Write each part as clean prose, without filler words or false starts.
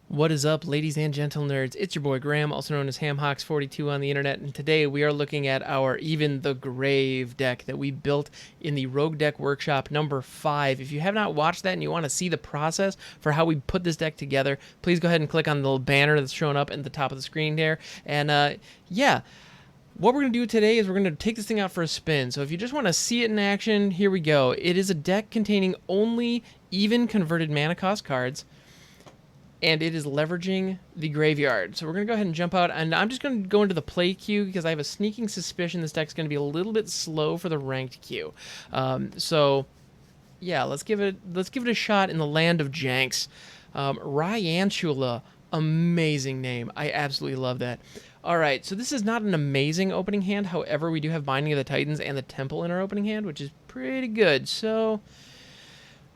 What is up, ladies and gentle nerds? It's your boy Graham, also known as HamHocks42 on the internet, and today we are looking at our Even the Grave deck that we built in the Rogue Deck Workshop number 5. If you have not watched that and you want to see the process for how we put this deck together, please go ahead and click on the little banner that's showing up at the top of the screen there. And yeah, what we're going to do today is we're going to take this thing out for a spin. So if you just want to see it in action, here we go. It is a deck containing only even converted mana cost cards, and it is leveraging the graveyard. So we're going to go ahead and jump out, and I'm just going to go into the play queue because I have a sneaking suspicion this deck's going to be a little bit slow for the ranked queue. So yeah, let's give it a shot in the land of Janks. Ryantula, amazing name. I absolutely love that. All right, so this is not an amazing opening hand. However, we do have Binding of the Titans and the Temple in our opening hand, which is pretty good. So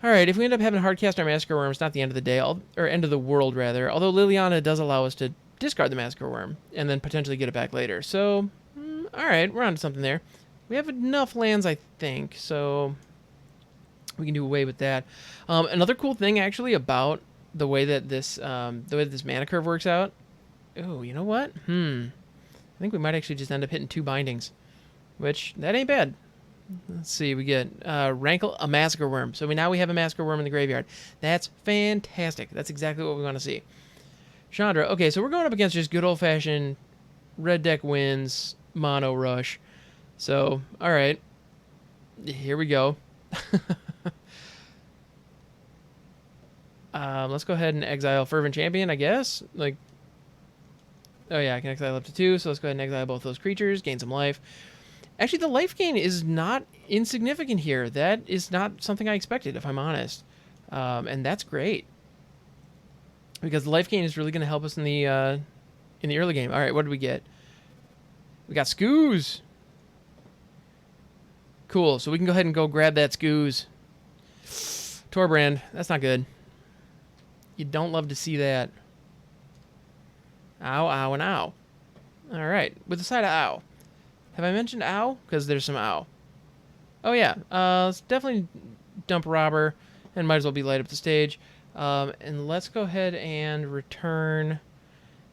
all right, if we end up having to hardcast our Massacre Worm, it's not the end of the day, or end of the world, rather. Although Liliana does allow us to discard the Massacre Worm and then potentially get it back later. So, all right, we're on to something there. We have enough lands, I think, so we can do away with that. Another cool thing, actually, about the way that this mana curve works out. Oh, you know what? I think we might actually just end up hitting 2 bindings, which that ain't bad. Let's see, we get Rankle, a Massacre Worm. So now we have a Massacre Worm in the graveyard. That's fantastic. That's exactly what we want to see. Chandra. Okay, so we're going up against just good old-fashioned red deck wins, mono rush. So, all right. Here we go. Let's go ahead and exile Fervent Champion, I guess. Like, oh yeah, I can exile up to 2, so let's go ahead and exile both those creatures, gain some life. Actually, the life gain is not insignificant here. That is not something I expected, if I'm honest. And that's great, because the life gain is really going to help us in the early game. All right, what did we get? We got Skoos. Cool, so we can go ahead and go grab that Skoos. Torbrand, that's not good. You don't love to see that. Ow, ow, and ow. All right, with the side of ow. Have I mentioned ow? Because there's some ow. Oh, yeah. Let's definitely dump Robber, and might as well be light up the stage. And let's go ahead and return.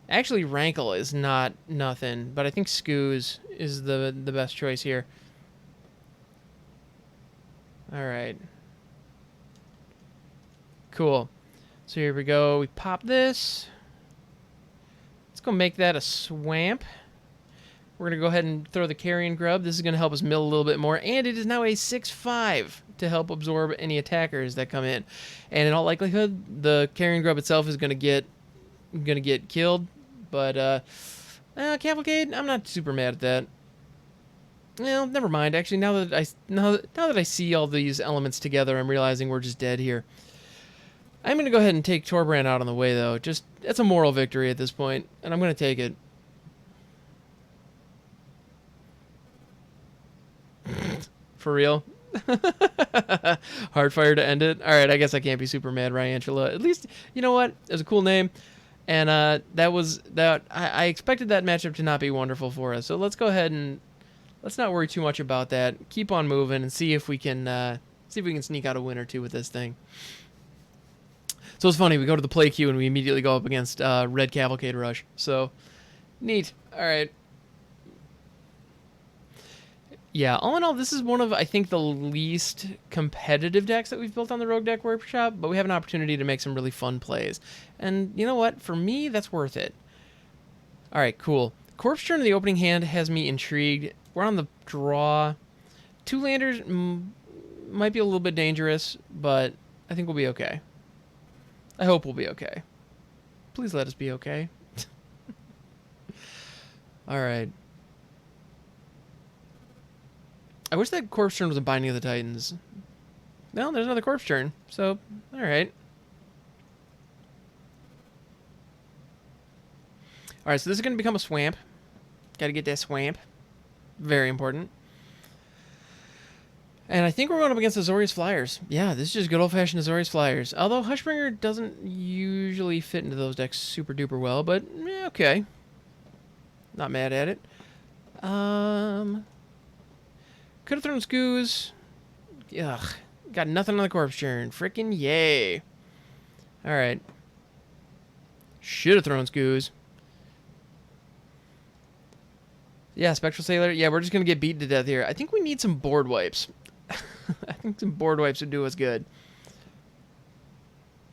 Actually, Rankle is not nothing, but I think Skoos is the best choice here. All right. Cool. So here we go. We pop this. Let's go make that a Swamp. We're going to go ahead and throw the Carrion Grub. This is going to help us mill a little bit more. And it is now a 6/5 to help absorb any attackers that come in. And in all likelihood, the Carrion Grub itself is going to get killed. But Cavalcade, I'm not super mad at that. Well, never mind. Actually, now that I see all these elements together, I'm realizing we're just dead here. I'm going to go ahead and take Torbrand out on the way, though. Just, it's a moral victory at this point, and I'm going to take it. For real? Hardfire to end it? Alright, I guess I can't be super mad, Ryantula. At least, you know what? It was a cool name. And I expected that matchup to not be wonderful for us. So let's go ahead and let's not worry too much about that. Keep on moving and see if we can sneak out a win or two with this thing. So it's funny, we go to the play queue and we immediately go up against Red Cavalcade Rush. So neat. Alright. Yeah, all in all, this is one of, I think, the least competitive decks that we've built on the Rogue Deck Workshop, but we have an opportunity to make some really fun plays. And you know what? For me, that's worth it. All right, cool. Corpse Churn in the opening hand has me intrigued. We're on the draw. 2 landers might be a little bit dangerous, but I think we'll be okay. I hope we'll be okay. Please let us be okay. All right. I wish that Corpse Churn was a Binding of the Titans. Well, there's another Corpse Churn, so, alright. Alright, so this is going to become a Swamp. Gotta get that Swamp. Very important. And I think we're going up against Azorius Flyers. Yeah, this is just good old-fashioned Azorius Flyers. Although Hushbringer doesn't usually fit into those decks super duper well, but, okay. Not mad at it. Could have thrown Skoos. Ugh. Got nothing on the Corpse Churn. Frickin' yay. Alright. Should have thrown Skoos. Yeah, Spectral Sailor. Yeah, we're just going to get beaten to death here. I think we need some board wipes. I think some board wipes would do us good.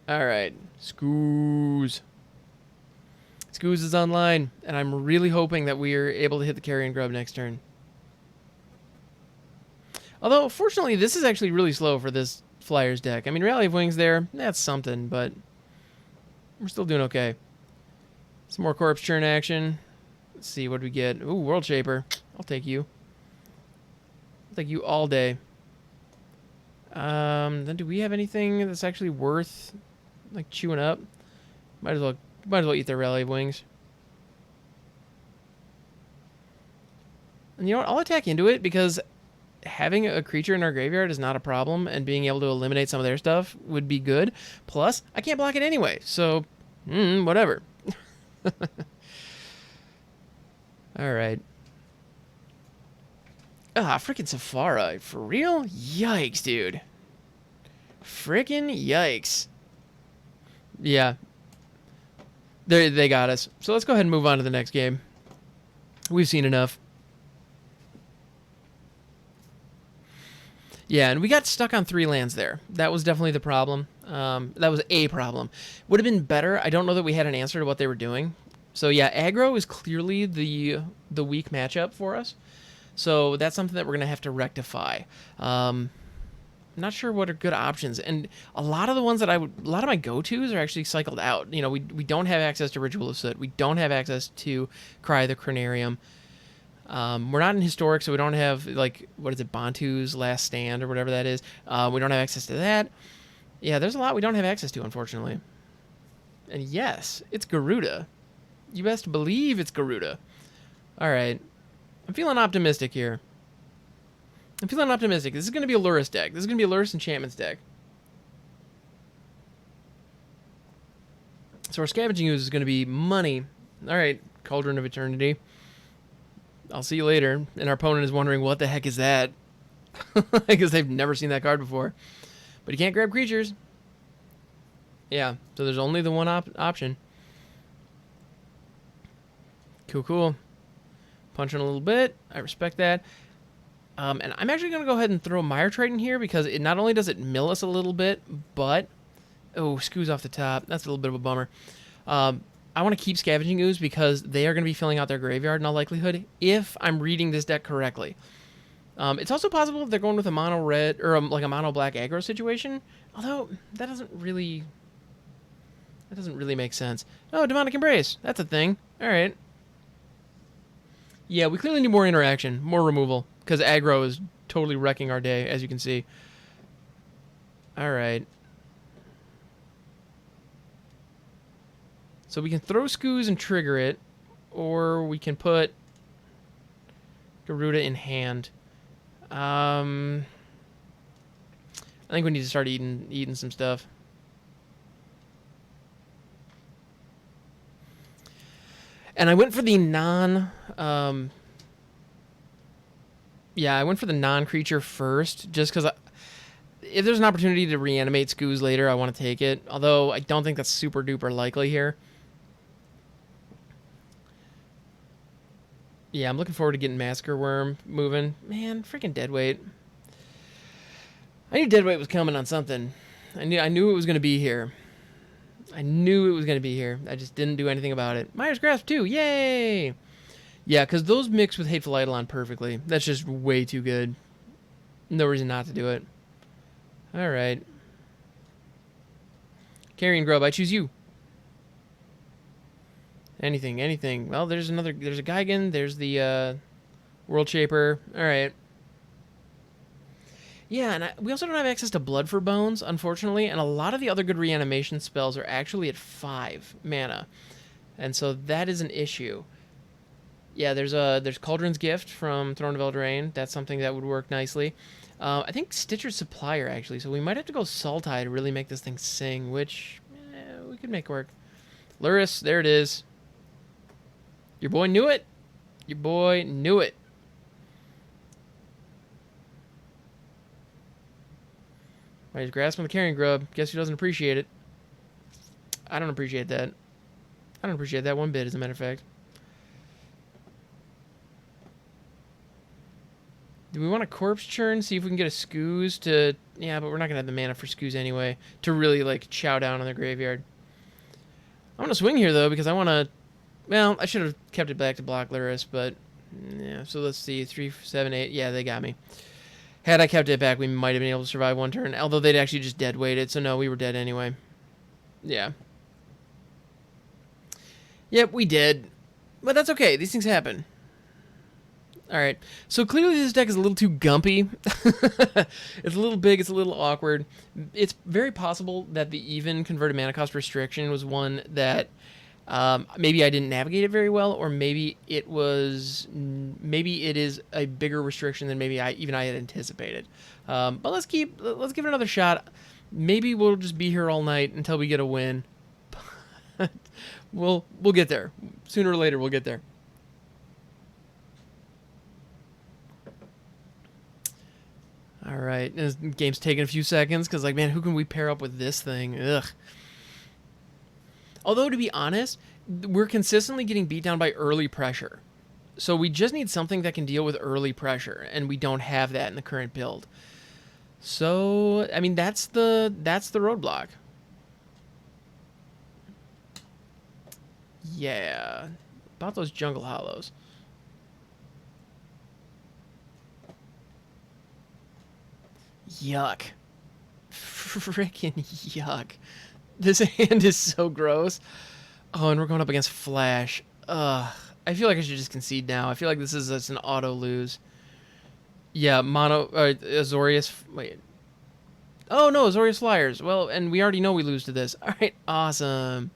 All right. Skoos. Skoos is online, and I'm really hoping that we are able to hit the Carrion Grub next turn. Although, fortunately, this is actually really slow for this Flyers deck. I mean, Rally of Wings there, that's something, but we're still doing okay. Some more Corpse Churn action. Let's see, what do we get? Ooh, World Shaper. I'll take you. I'll take you all day. Then do we have anything that's actually worth, like, chewing up? Might as well eat their Rally of Wings. And you know what? I'll attack into it because having a creature in our graveyard is not a problem, and being able to eliminate some of their stuff would be good. Plus, I can't block it anyway, so whatever. All right. Ah, freaking Safari. For real? Yikes, dude. Freaking yikes. Yeah. They got us. So let's go ahead and move on to the next game. We've seen enough. Yeah, and we got stuck on 3 lands there. That was definitely the problem. That was a problem. Would have been better. I don't know that we had an answer to what they were doing. So yeah, aggro is clearly the weak matchup for us. So that's something that we're gonna have to rectify. Not sure what are good options, and a lot of the ones that a lot of my go-tos are actually cycled out. You know, we don't have access to Ritual of Soot. We don't have access to Cry the Cranarium. We're not in Historic, so we don't have, like, what is it, Bantu's Last Stand or whatever that is. We don't have access to that. Yeah, there's a lot we don't have access to, unfortunately. And yes, it's Garuda. You best believe it's Garuda. All right. I'm feeling optimistic here. I'm feeling optimistic. This is going to be a Lurrus deck. This is going to be a Lurrus Enchantments deck. So our Scavenging Ooze is going to be money. All right, Cauldron of Eternity. I'll see you later. And our opponent is wondering, what the heck is that? Because they've never seen that card before. But you can't grab creatures. Yeah, so there's only the one option. Cool. Punching a little bit. I respect that. And I'm actually going to go ahead and throw Mire Triton here because it not only does it mill us a little bit, but... Oh, Skoos off the top. That's a little bit of a bummer. I want to keep Scavenging Ooze because they are going to be filling out their graveyard in all likelihood if I'm reading this deck correctly. It's also possible if they're going with a mono red or like a mono black aggro situation, although that doesn't really make sense. Oh, Demonic Embrace. That's a thing. All right. Yeah, we clearly need more interaction, more removal, because aggro is totally wrecking our day, as you can see. All right. So we can throw Skoos and trigger it, or we can put Garuda in hand. I think we need to start eating some stuff. And I went for the non-creature first, just because if there's an opportunity to reanimate Skoos later, I want to take it. Although I don't think that's super duper likely here. Yeah, I'm looking forward to getting Massacre Worm moving. Man, freaking Deadweight. I knew Deadweight was coming on something. I knew it was going to be here. I just didn't do anything about it. Mire's Grasp too. Yay! Yeah, because those mix with Hateful Eidolon perfectly. That's just way too good. No reason not to do it. All right. Carrion Grub, I choose you. Anything. Well, there's a Gigan. There's the World Shaper. All right. Yeah, and we also don't have access to Blood for Bones, unfortunately, and a lot of the other good reanimation spells are actually at 5 mana, and so that is an issue. Yeah, there's Cauldron's Gift from Throne of Eldraine. That's something that would work nicely. I think Stitcher's Supplier, actually, so we might have to go Sultai to really make this thing sing, which we could make work. Lurrus, there it is. Your boy knew it. He's grasping the Carrion Grub. Guess who doesn't appreciate it? I don't appreciate that. I don't appreciate that one bit, as a matter of fact. Do we want a corpse churn? See if we can get a Scoos to... Yeah, but we're not going to have the mana for Scoos anyway to really, like, chow down on the graveyard. I want to swing here, though, because I want to... Well, I should have kept it back to block Lyris, but... Yeah, so let's see. 3, 7, 8. Yeah, they got me. Had I kept it back, we might have been able to survive one turn. Although they'd actually just dead weighted, so no, we were dead anyway. Yeah. Yep, we did. But that's okay. These things happen. Alright, so clearly this deck is a little too gumpy. It's a little big, it's a little awkward. It's very possible that the even converted mana cost restriction was one that maybe I didn't navigate it very well, or maybe it is a bigger restriction than maybe I had anticipated. But let's give it another shot. Maybe we'll just be here all night until we get a win. We'll get there. Sooner or later, we'll get there. All right, this game's taking a few seconds because, like, man, who can we pair up with this thing? Ugh. Although, to be honest, we're consistently getting beat down by early pressure. So we just need something that can deal with early pressure, and we don't have that in the current build. So, I mean, that's the roadblock. Yeah. About those jungle hollows. Yuck. Freaking yuck. This hand is so gross. Oh, and we're going up against Flash. Ugh. I feel like I should just concede now. I feel like this is just an auto lose. Yeah, Azorius. Wait. Oh, no, Azorius Flyers. Well, and we already know we lose to this. All right, awesome.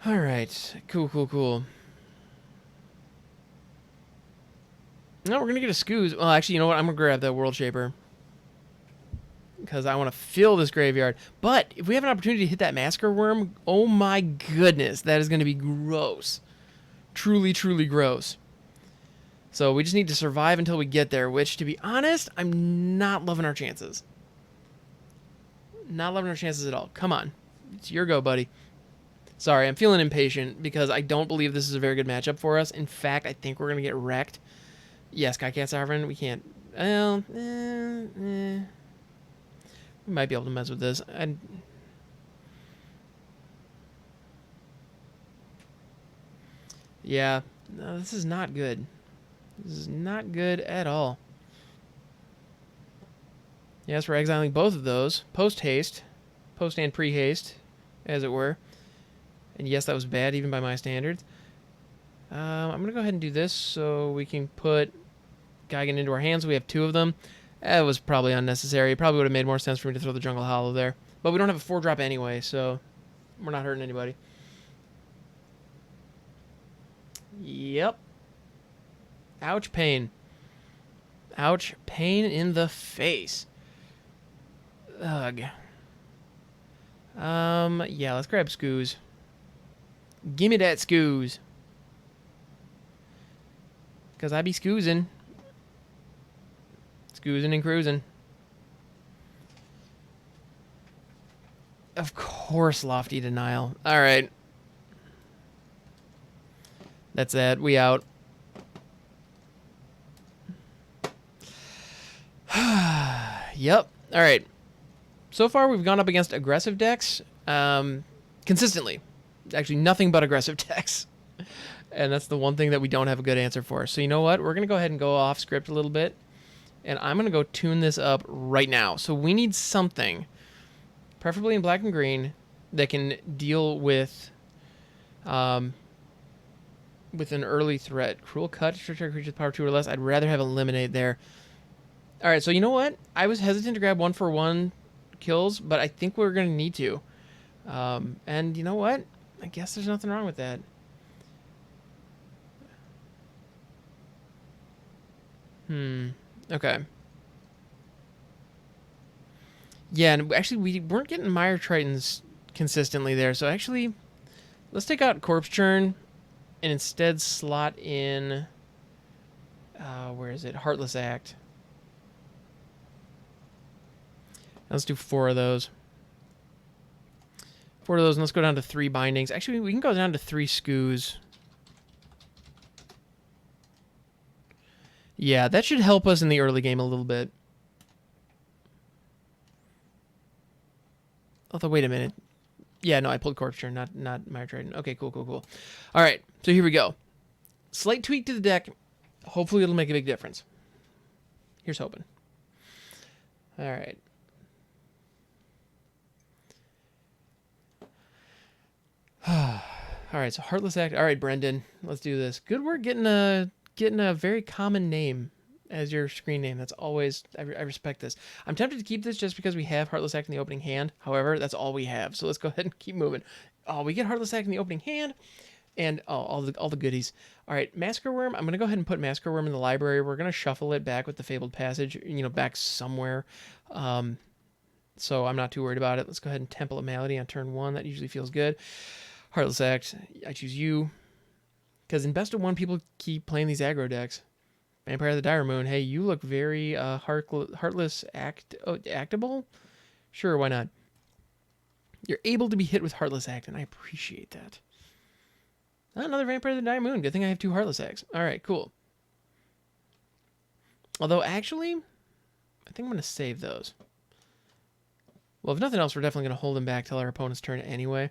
All right, cool. No, we're going to get a Scoos. Well, actually, you know what? I'm going to grab that World Shaper. Because I want to fill this graveyard. But if we have an opportunity to hit that Massacre Worm, oh my goodness, that is going to be gross. Truly, truly gross. So we just need to survive until we get there, which, to be honest, I'm not loving our chances. Not loving our chances at all. Come on. It's your go, buddy. Sorry, I'm feeling impatient because I don't believe this is a very good matchup for us. In fact, I think we're going to get wrecked. Yes, Skycat Sovereign, we can't... Well, we might be able to mess with this. Yeah, no, this is not good. This is not good at all. Yes, we're exiling both of those. Post-haste. Post and pre-haste, as it were. And yes, that was bad, even by my standards. I'm going to go ahead and do this so we can put Geigen into our hands. We have 2 of them. That was probably unnecessary. It probably would have made more sense for me to throw the Jungle Hollow there. But we don't have a 4-drop anyway, so we're not hurting anybody. Yep. Ouch, pain. Ouch, pain in the face. Ugh. Yeah, let's grab Scoos. Gimme that Scoos. Because I be scoozing. Scoozing and cruising. Of course, Lofty Denial. Alright. That's that. We out. Yep. Alright. So far, we've gone up against aggressive decks. Consistently. Actually, nothing but aggressive decks. And that's the one thing that we don't have a good answer for. So you know what? We're going to go ahead and go off script a little bit. And I'm going to go tune this up right now. So we need something, preferably in black and green, that can deal with an early threat. Cruel Cut, Restrict creature's power 2 or less. I'd rather have Eliminate there. All right, so you know what? I was hesitant to grab 1-for-1 kills, but I think we're going to need to. And you know what? I guess there's nothing wrong with that. Okay. Yeah, and actually we weren't getting Mire Tritons consistently there, so actually let's take out Corpse Churn and instead slot in where is it? Heartless Act. Let's do 4 of those. 4 of those, and let's go down to 3 bindings. Actually, we can go down to 3 scoos. Yeah, that should help us in the early game a little bit. Although, wait a minute. Yeah, no, I pulled Corpse Churn, not Mire Trident. Okay, cool. All right, so here we go. Slight tweak to the deck. Hopefully it'll make a big difference. Here's hoping. All right. All right, so Heartless Act. All right, Brendan, let's do this. Good work getting a very common name as your screen name. That's always, I respect this. I'm tempted to keep this just because we have Heartless Act in the opening hand. However, that's all we have. So let's go ahead and keep moving. Oh, we get Heartless Act in the opening hand, and all the goodies. All right, Massacre Worm. I'm gonna go ahead and put Massacre Worm in the library. We're gonna shuffle it back with the Fabled Passage. Back somewhere. So I'm not too worried about it. Let's go ahead and Temple of Malady on turn 1. That usually feels good. Heartless Act. I choose you. Because in best of 1, people keep playing these aggro decks. Vampire of the Dire Moon. Hey, you look very Heartless Actable? Sure, why not? You're able to be hit with Heartless Act, and I appreciate that. Another Vampire of the Dire Moon. Good thing I have 2 Heartless Acts. All right, cool. Although, actually, I think I'm going to save those. Well, if nothing else, we're definitely going to hold them back till our opponent's turn anyway.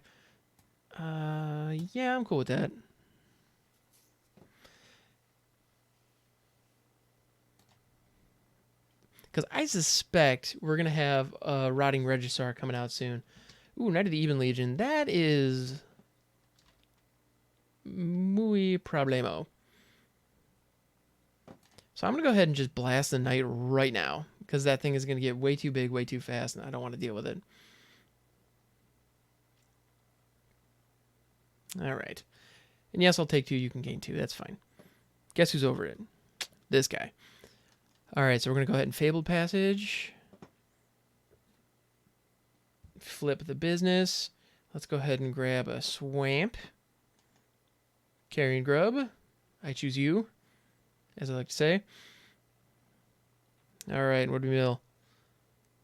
Yeah, I'm cool with that. Because I suspect we're going to have a Rotting Regisaur coming out soon. Ooh, Knight of the Even Legion. That is muy problemo. So I'm going to go ahead and just blast the Knight right now. Because that thing is going to get way too big, way too fast, and I don't want to deal with it. All right. And yes, I'll take 2. You can gain 2. That's fine. Guess who's over it? This guy. All right, so we're going to go ahead and Fabled Passage. Flip the business. Let's go ahead and grab a Swamp. Carrion Grub. I choose you, as I like to say. All right, what do we mill?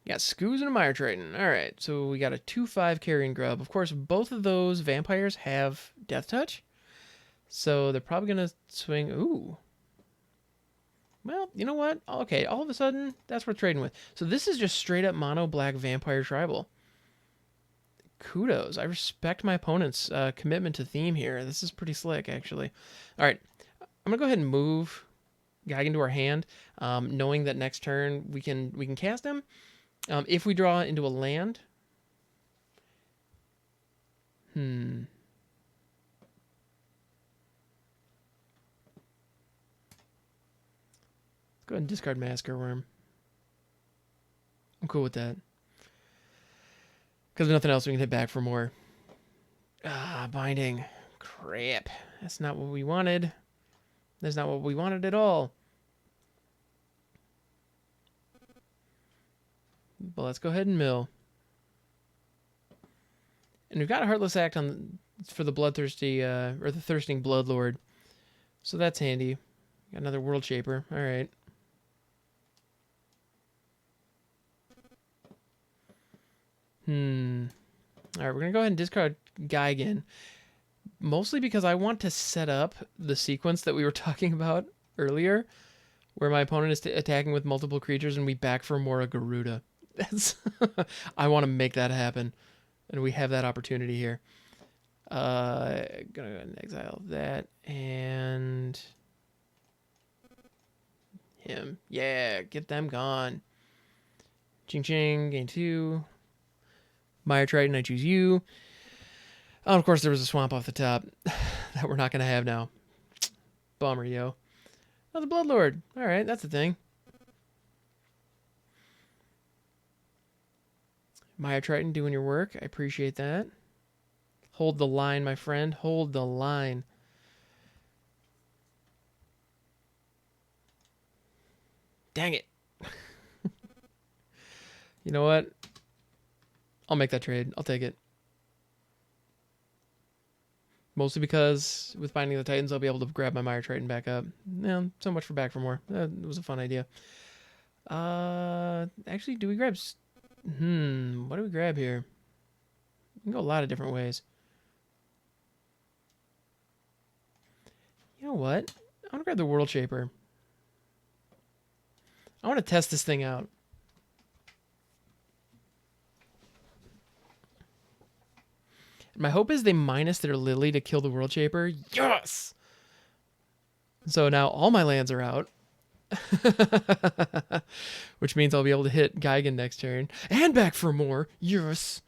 Got Scoos and a Mire Triton. All right, so we got a 2/5 Carrion Grub. Of course, both of those vampires have Death Touch, so they're probably going to swing. Ooh. Well, you know what? Okay, all of a sudden, that's worth trading with. So this is just straight up mono black vampire tribal. Kudos. I respect my opponent's commitment to theme here. This is pretty slick, actually. All right, I'm gonna go ahead and move Geigen into our hand, knowing that next turn we can cast him. If we draw into a land. Go ahead and discard Massacre Worm. I'm cool with that. Because if nothing else, we can hit back for more. Binding. Crap. That's not what we wanted. That's not what we wanted at all. But let's go ahead and mill. And we've got a Heartless Act on for the Bloodthirsty, or the Thirsting Bloodlord. So that's handy. Got another World Shaper. All right. All right, we're going to go ahead and discard Geigen. Mostly because I want to set up the sequence that we were talking about earlier, where my opponent is attacking with multiple creatures and we back for more Garuda. That's I want to make that happen, and we have that opportunity here. Gonna go ahead and exile that and him. Yeah, get them gone. Ching ching, gain 2. Mire Triton, I choose you. Oh, of course, there was a swamp off the top that we're not going to have now. Bummer, yo. Oh, the Bloodlord. All right, that's the thing. Mire Triton doing your work. I appreciate that. Hold the line, my friend. Hold the line. Dang it. You know what? I'll make that trade. I'll take it. Mostly because with Binding the Titans, I'll be able to grab my Mire Triton back up. Yeah, so much for back for more. It was a fun idea. Actually, do we grab... what do we grab here? can go a lot of different ways. You know what? I want to grab the World Shaper. I want to test this thing out. My hope is they minus their Lily to kill the World Shaper. Yes! So now all my lands are out. Which means I'll be able to hit Geigen next turn. And back for more. Yes!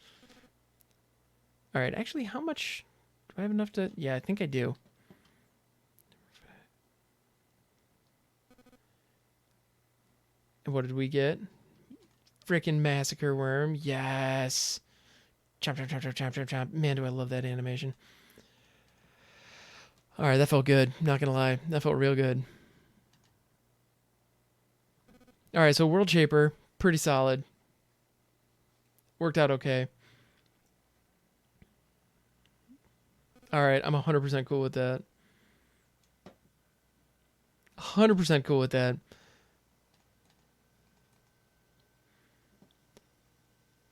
Alright, actually, how much... Do I have enough to... Yeah, I think I do. And what did we get? Frickin' Massacre Worm. Yes! Chomp, chomp, chomp, chomp, chomp, chomp, chomp. Man, do I love that animation. Alright, that felt good. Not gonna lie. That felt real good. Alright, so World Shaper. Pretty solid. Worked out okay. Alright, I'm 100% cool with that. 100% cool with that.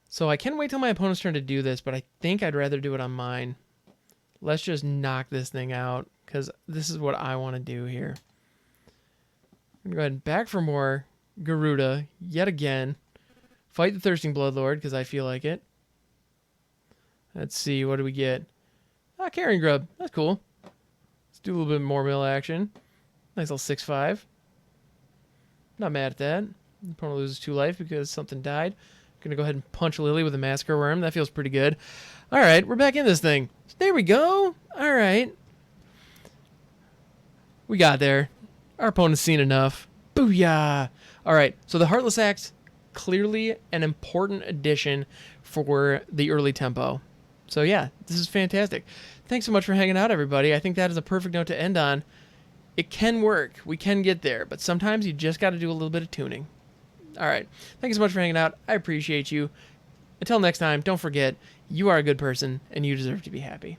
So I can wait till my opponent's turn to do this, but I think I'd rather do it on mine. Let's just knock this thing out, because this is what I want to do here. I'm going to go ahead and back for more Garuda, yet again. Fight the Thirsting Bloodlord, because I feel like it. Let's see, what do we get? Ah, Carrion Grub. That's cool. Let's do a little bit more mill action. Nice little 6/5. Not mad at that. The opponent loses 2 life because something died. Gonna go ahead and punch Lily with a Massacre Worm. That feels pretty good. Alright, we're back in this thing. There we go. Alright. We got there. Our opponent's seen enough. Booyah! Alright, so the Heartless Axe, clearly an important addition for the early tempo. So yeah, this is fantastic. Thanks so much for hanging out, everybody. I think that is a perfect note to end on. It can work. We can get there, but sometimes you just got to do a little bit of tuning. All right. Thank you so much for hanging out. I appreciate you. Until next time, don't forget, you are a good person, and you deserve to be happy.